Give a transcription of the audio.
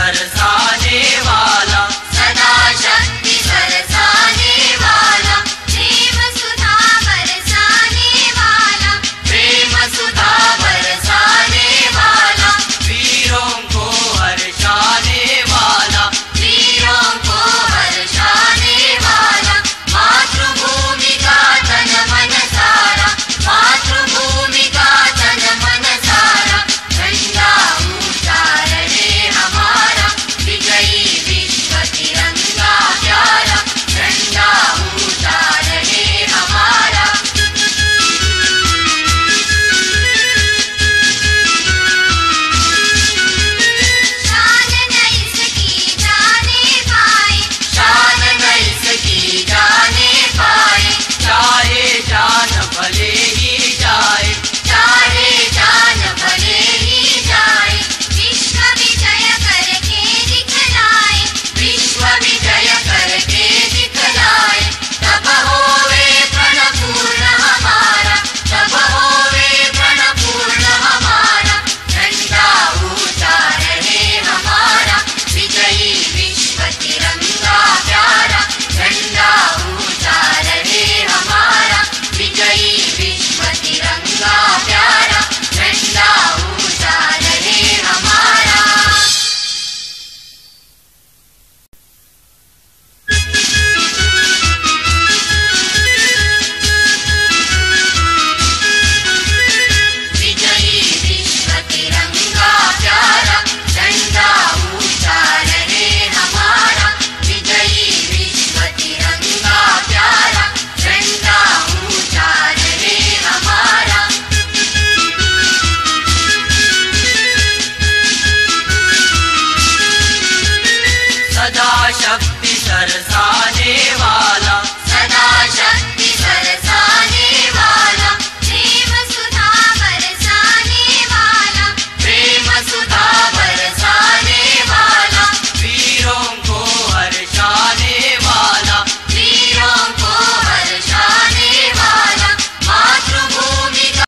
बरसाने वाला, सदा शक्ति बरसाने वाला, प्रेम सुधा बरसाने वाला, प्रेम सुधा बरसाने वाला, वीरों को हर्षाने वाला, वीरों को हर्षाने वाला, मातृभूमि का तन मन सारा, मातृभूमि का तन मन सारा, झंडा ऊंचा रहे हमारा, विजयी विश्व तिरंगा प्यारा, झंडा ऊंचा रहे हमारा। शान न इसकी जाने पाए, शान न इसकी जाने पाए, चाहे जान भले ही जाए, चाहे जान भले ही जाए, विश्व विजय करके दिखलाए, विश्व विजय करके दिखलाए, तब होवे प्रणपूर्ण हमारा, तब होवे प्रणपूर्ण हमारा, झंडा ऊंचा रहे हमारा, विजयी विश्व तिरंगा प्यारा, झंडा ऊंचा रहे हमारा, विजयी विश्व तिरंगा प्यारा, झंडा ऊंचा रहे हमारा। विजयी विश्व तिरंगा प्यारा, झंडा ऊंचा रहे हमारा, विजयी विश्व तिरंगा प्यारा, झंडा ऊंचा रहे हमारा। सदा शक्ति सरसा